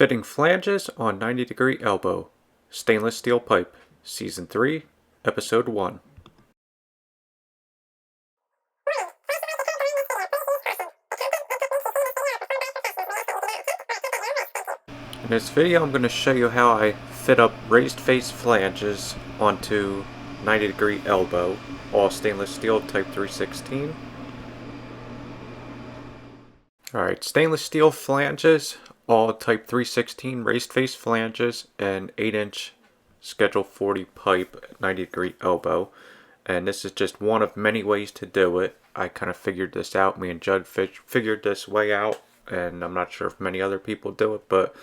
Fitting flanges on 90-degree elbow. Stainless steel pipe. Season 3, Episode 1. In this video I'm going to show you how I fit up raised face flanges onto 90-degree elbow, all stainless steel type 316. Alright, stainless steel flanges, all type 316 raised face flanges, and 8-inch schedule 40 pipe 90-degree elbow. And this is just one of many ways to do it. I kind of figured this out. Me and Judd figured this way out, and I'm not sure if many other people do it, but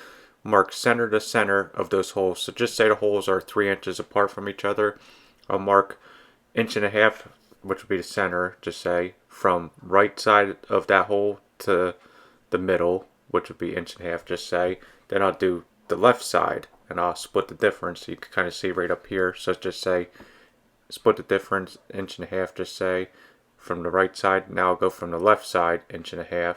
mark center to center of those holes. So just say the holes are 3 inches apart from each other. I'll mark 1.5 inches, which would be the center, just say, from right side of that hole to the middle, which would be 1.5 inches, just say. Then I'll do the left side, and I'll split the difference. So you can kind of see right up here. So just say, split the difference, 1.5 inches, just say, from the right side. Now I'll go from the left side, 1.5 inches,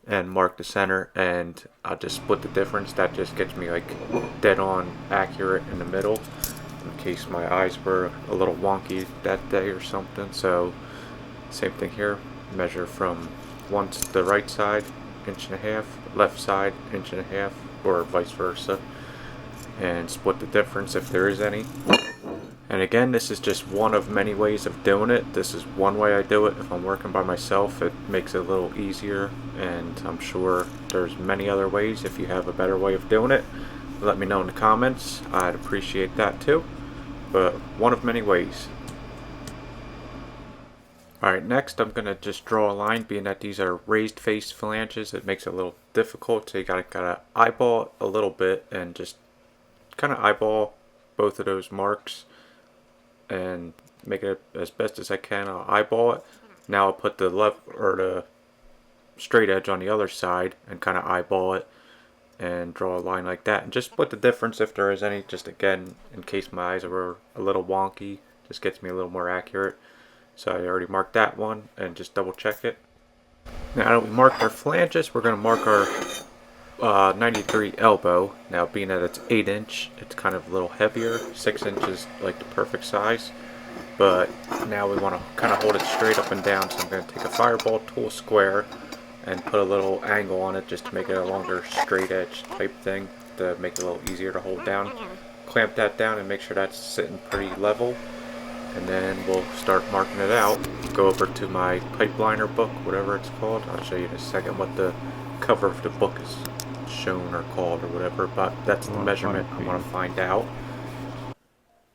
and mark the center, and I'll just split the difference. That just gets me like dead on accurate in the middle, in case my eyes were a little wonky that day or something. So same thing here, measure from once the right side, 1.5 inches, left side, 1.5 inches, or vice versa, and split the difference if there is any. And again, this is just one of many ways of doing it. This is one way I do it. If I'm working by myself, it makes it a little easier, and I'm sure there's many other ways. If you have a better way of doing it, let me know in the comments. I'd appreciate that too. But one of many ways. Alright, next I'm going to just draw a line, being that these are raised face flanges. It makes it a little difficult, so you gotta eyeball it a little bit and just kind of eyeball both of those marks and make it as best as I can. I'll eyeball it. Now I'll put the left or the straight edge on the other side and kind of eyeball it and draw a line like that, and just split the difference if there is any. Just again, in case my eyes were a little wonky, just gets me a little more accurate. So I already marked that one, and just double check it. Now that we marked our flanges, we're going to mark our 90-degree elbow. Now being that it's 8-inch, it's kind of a little heavier. 6 inches like the perfect size, but now we want to kind of hold it straight up and down. So I'm going to take a fireball tool square and put a little angle on it just to make it a longer straight edge type thing, to make it a little easier to hold down. Clamp that down and make sure that's sitting pretty level, and then we'll start marking it out. Go over to my pipe liner book, whatever it's called. I'll show you in a second what the cover of the book is shown or called or whatever, but that's the measurement I want to find out.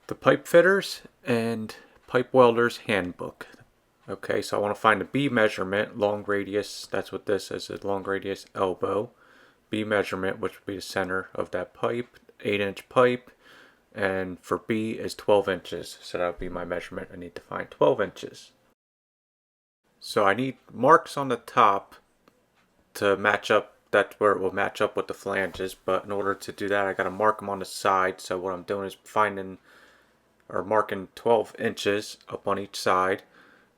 The Pipe Fitters and Pipe Welders Handbook. Okay, so I want to find the B measurement, long radius. That's what this is, a long radius elbow. B measurement, which would be the center of that pipe, 8-inch pipe, and for B is 12 inches. So that would be my measurement. I need to find 12 inches. So I need marks on the top to match up. That's where it will match up with the flanges, but in order to do that I got to mark them on the side. So what I'm doing is finding or marking 12 inches up on each side,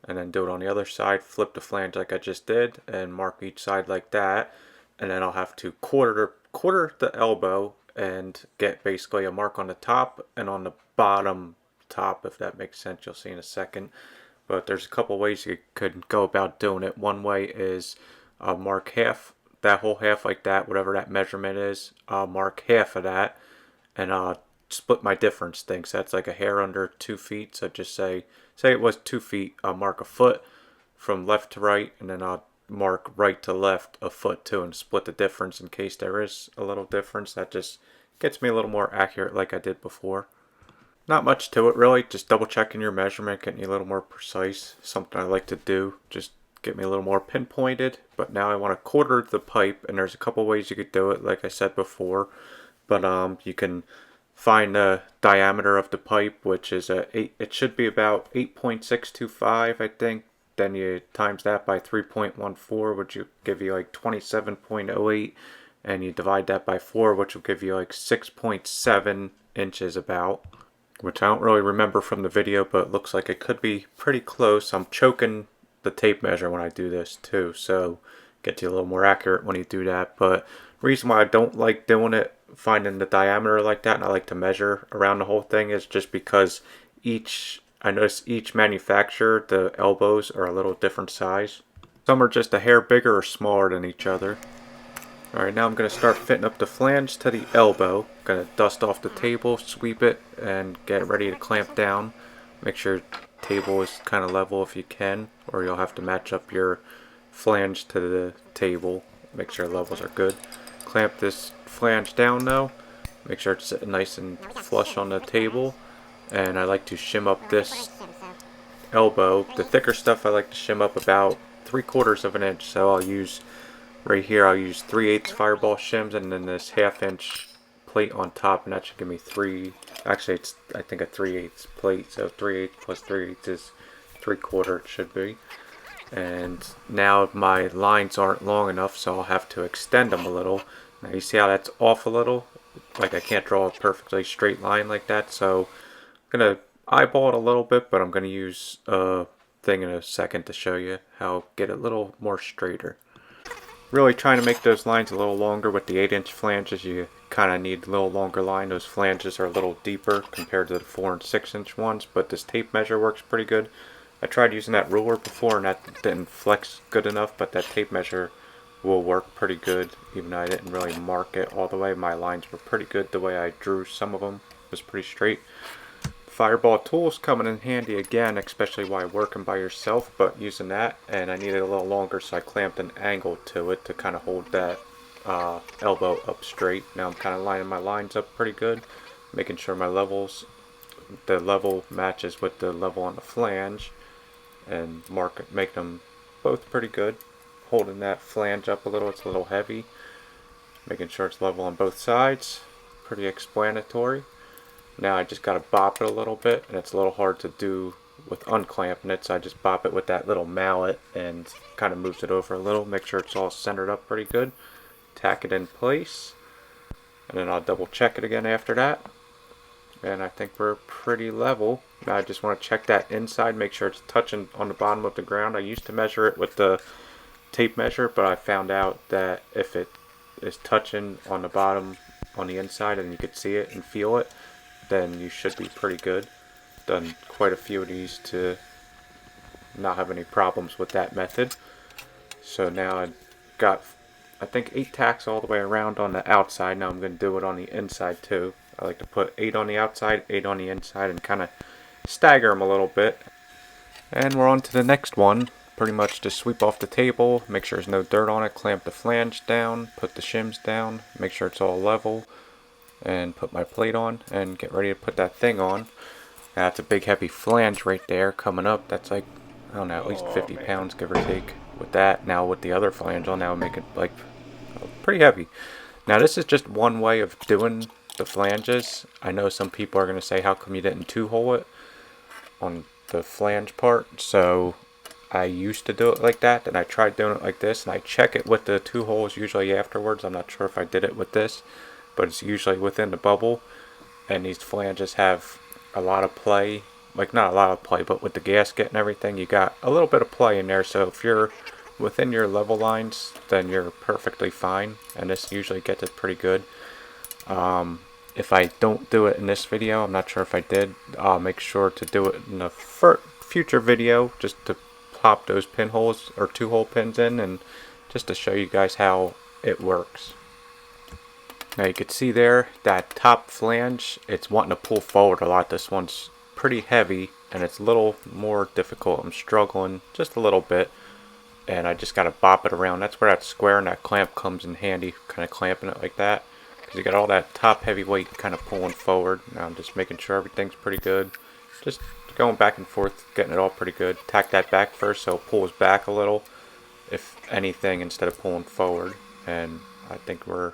and then do it on the other side, flip the flange like I just did, and mark each side like that. And then I'll have to quarter the elbow and get basically a mark on the top and on the bottom top, if that makes sense. You'll see in a second. But there's a couple ways you could go about doing it. One way is mark half, that whole half like that, whatever that measurement is. I'll mark half of that, and I'll split my difference thing. So that's like a hair under 2 feet. So just say it was 2 feet. I'll mark a foot from left to right, and then I'll mark right to left a foot too, and split the difference in case there is a little difference. That just gets me a little more accurate like I did before. Not much to it really, just double checking your measurement, getting you a little more precise. Something I like to do, just get me a little more pinpointed. But now I want to quarter the pipe, and there's a couple ways you could do it like I said before. But you can find the diameter of the pipe, which is it should be about 8.625, I think. Then you times that by 3.14, which will give you like 27.08, and you divide that by 4, which will give you like 6.7 inches about, which I don't really remember from the video, but it looks like it could be pretty close. I'm choking the tape measure when I do this too, so gets you a little more accurate when you do that. But Reason why I don't like doing it, finding the diameter like that, and I like to measure around the whole thing, is just because I notice each manufacturer, the elbows are a little different size. Some are just a hair bigger or smaller than each other. Alright, now I'm going to start fitting up the flange to the elbow. Going to dust off the table, sweep it, and get ready to clamp down. Make sure table is kind of level if you can, or you'll have to match up your flange to the table. Make sure levels are good. Clamp this flange down though. Make sure it's nice and flush on the table. And I like to shim up this elbow. The thicker stuff I like to shim up about 3/4 of an inch. So I'll use right here, I'll use 3/8 fireball shims and then this 1/2 inch plate on top, and that should give me actually it's I think a 3/8 plate, so 3/8 plus 3/8 is 3/4 it should be. And now my lines aren't long enough, so I'll have to extend them a little. Now you see how that's off a little? Like I can't draw a perfectly straight line like that, so I'm going to eyeball it a little bit, but I'm going to use a thing in a second to show you how to get it a little more straighter. Really trying to make those lines a little longer with the 8-inch flanges. You kind of need a little longer line. Those flanges are a little deeper compared to the 4 and 6-inch ones, but this tape measure works pretty good. I tried using that ruler before and that didn't flex good enough, but that tape measure will work pretty good. Even though I didn't really mark it all the way, my lines were pretty good. The way I drew some of them was pretty straight. Fireball tools coming in handy again, especially while working by yourself, but using that, and I needed a little longer, so I clamped an angle to it to kind of hold that elbow up straight. Now I'm kind of lining my lines up pretty good, making sure the level matches with the level on the flange, and make them both pretty good. Holding that flange up a little, it's a little heavy, making sure it's level on both sides. Pretty explanatory. Now I just got to bop it a little bit, and it's a little hard to do with unclamping it, so I just bop it with that little mallet and kind of moves it over a little. Make sure it's all centered up pretty good. Tack it in place, and then I'll double check it again after that. And I think we're pretty level. Now I just want to check that inside, make sure it's touching on the bottom of the ground. I used to measure it with the tape measure, but I found out that if it is touching on the bottom on the inside and you could see it and feel it, then you should be pretty good. Done quite a few of these to not have any problems with that method. So now I got, I think 8 tacks all the way around on the outside. Now I'm going to do it on the inside too. I like to put 8 on the outside, 8 on the inside, and kind of stagger them a little bit. And we're on to the next one. Pretty much just sweep off the table, make sure there's no dirt on it, clamp the flange down, put the shims down, make sure it's all level, and put my plate on and get ready to put that thing on. That's a big heavy flange right there coming up. That's like, I don't know, at least 50 pounds give or take with that. Now with the other flange on, now make it like pretty heavy. Now this is just one way of doing the flanges. I know some people are going to say, how come you didn't 2-hole it on the flange part? So I used to do it like that, and I tried doing it like this, and I check it with the 2 holes usually afterwards. I'm not sure if I did it with this, but it's usually within the bubble, and these flanges have a lot of play. Like, not a lot of play, but with the gasket and everything, you got a little bit of play in there. So if you're within your level lines, then you're perfectly fine, and this usually gets it pretty good. If I don't do it in this video, I'm not sure if I did, I'll make sure to do it in a future video, just to pop those pinholes or 2-hole pins in, and just to show you guys how it works. Now you can see there, that top flange, it's wanting to pull forward a lot. This one's pretty heavy, and it's a little more difficult. I'm struggling just a little bit, and I just got to bop it around. That's where that square and that clamp comes in handy, kind of clamping it like that, because you got all that top heavy weight kind of pulling forward. Now I'm just making sure everything's pretty good. Just going back and forth, getting it all pretty good. Tack that back first so it pulls back a little, if anything, instead of pulling forward. And I think we're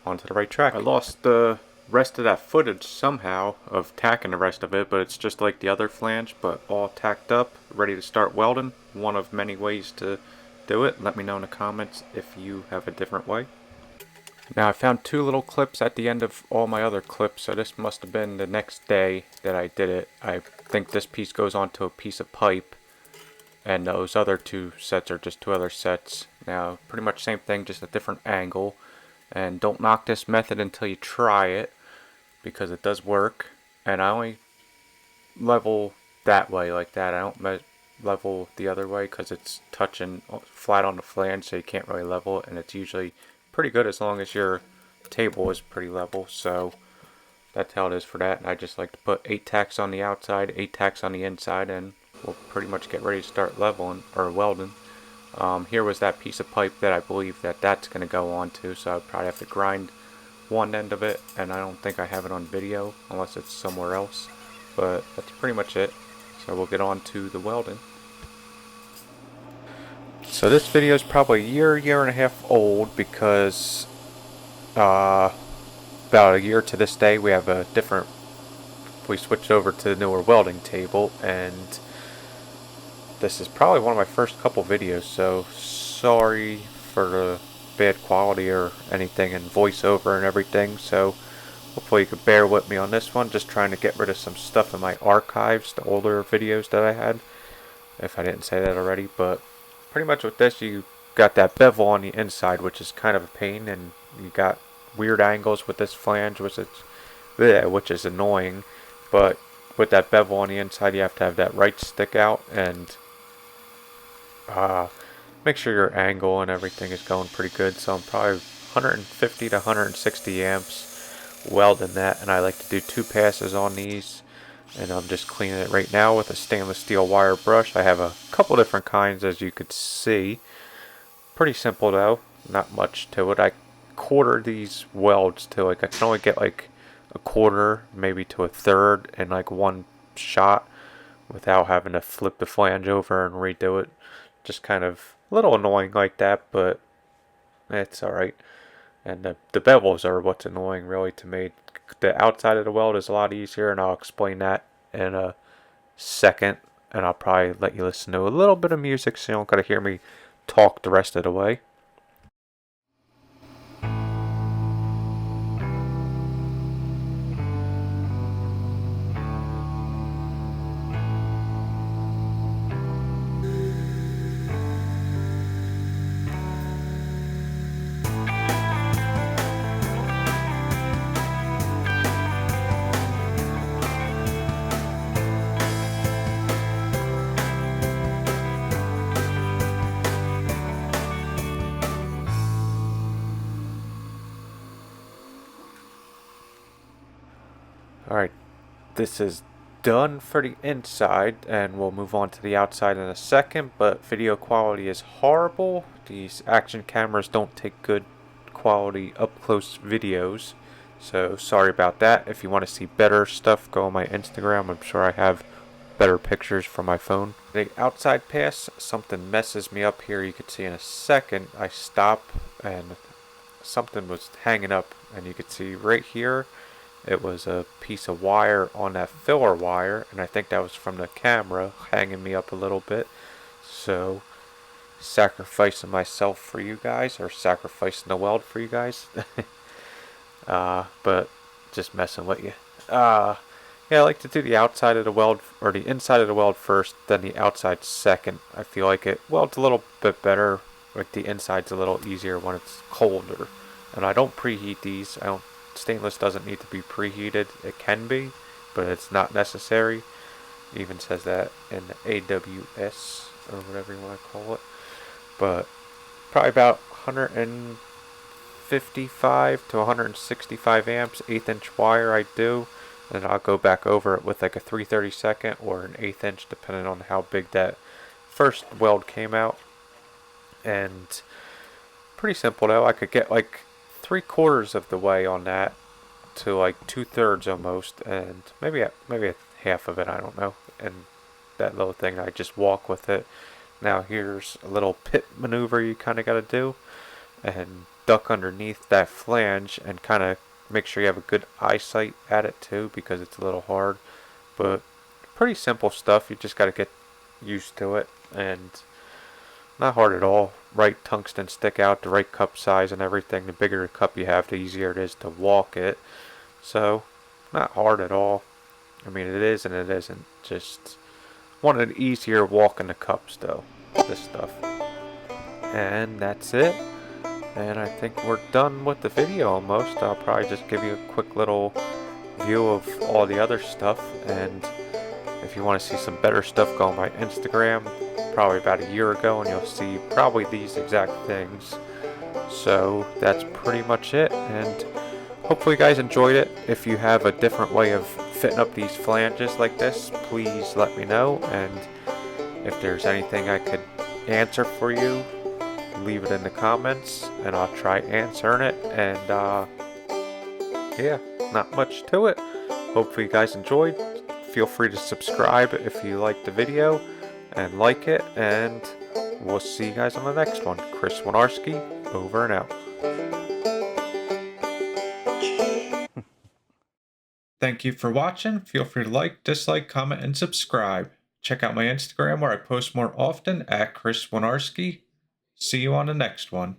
onto the right track. I lost the rest of that footage somehow of tacking the rest of it, but it's just like the other flange, but all tacked up, ready to start welding. One of many ways to do it. Let me know in the comments if you have a different way. Now I found 2 little clips at the end of all my other clips, so this must have been the next day that I did it. I think this piece goes onto a piece of pipe, and those other 2 sets are just 2 other sets. Now pretty much same thing, just a different angle. And don't knock this method until you try it, because it does work. And I only level that way like that. I don't level the other way because it's touching flat on the flange, so you can't really level it, and it's usually pretty good as long as your table is pretty level. So that's how it is for that. And I just like to put 8 tacks on the outside, 8 tacks on the inside, and we'll pretty much get ready to start leveling or welding. Here was that piece of pipe that I believe that's going to go on to, so I'd probably have to grind one end of it, and I don't think I have it on video unless it's somewhere else. But that's pretty much it. So we'll get on to the welding. So this video is probably a year and a half old, because about a year to this day we switched over to the newer welding table, and this is probably one of my first couple videos, so sorry for the bad quality or anything and voiceover and everything. So hopefully you could bear with me on this one. Just trying to get rid of some stuff in my archives, the older videos that I had, if I didn't say that already. But pretty much with this, you got that bevel on the inside, which is kind of a pain, and you got weird angles with this flange, which is annoying. But with that bevel on the inside, you have to have that right stick out, and make sure your angle and everything is going pretty good. So I'm probably 150 to 160 amps welding that, and I like to do 2 passes on these, and I'm just cleaning it right now with a stainless steel wire brush. I have a couple different kinds, as you could see. Pretty simple though, not much to it. I quarter these welds to, like, I can only get like a quarter, maybe to a third in like one shot without having to flip the flange over and redo it. Just kind of a little annoying like that, but it's alright. And the bevels are what's annoying really to me. The outside of the weld is a lot easier, and I'll explain that in a second. And I'll probably let you listen to a little bit of music so you don't gotta hear me talk the rest of the way. Alright, this is done for the inside, and we'll move on to the outside in a second, but video quality is horrible. These action cameras don't take good quality up close videos, so sorry about that. If you want to see better stuff, go on my Instagram. I'm sure I have better pictures from my phone. The outside pass, something messes me up here. You could see in a second. I stop and something was hanging up, and you could see right here it was a piece of wire on that filler wire, and I think that was from the camera hanging me up a little bit. So sacrificing myself for you guys, or sacrificing the weld for you guys. But just messing with you. Yeah, I like to do the outside of the weld, or the inside of the weld first, then the outside second. I feel like it welds a little bit better. Like the inside's a little easier when it's colder. And I don't preheat these. Stainless doesn't need to be preheated. It can be, but it's not necessary. It even says that in the AWS, or whatever you want to call it. But probably about 155 to 165 amps, 1/8 inch wire I do. And I'll go back over it with like a 3/32 or an 1/8 inch, depending on how big that first weld came out. And pretty simple though. I could get like 3/4 of the way on that to like 2/3 almost, and maybe a half of it, I don't know. And that little thing, I just walk with it. Now here's a little pit maneuver you kind of got to do, and duck underneath that flange and kind of make sure you have a good eyesight at it too, because it's a little hard. But pretty simple stuff. You just got to get used to it, and not hard at all. Right tungsten stick out, the right cup size and everything. The bigger the cup you have, the easier it is to walk it. So, not hard at all. I mean, it is and it isn't. Just one of the easier walking the cups though, this stuff. And that's it. And I think we're done with the video almost. I'll probably just give you a quick little view of all the other stuff, and if you want to see some better stuff, go on my Instagram probably about a year ago and you'll see probably these exact things. So that's pretty much it, and hopefully you guys enjoyed it. If you have a different way of fitting up these flanges like this, please let me know, and if there's anything I could answer for you, leave it in the comments and I'll try answering it. And yeah, not much to it. Hopefully you guys enjoyed. Feel free to subscribe if you liked the video and like it, and we'll see you guys on the next one. Chris Wojnarski, over and out. Thank you for watching. Feel free to like, dislike, comment, and subscribe. Check out my Instagram where I post more often at Chris Wojnarski. See you on the next one.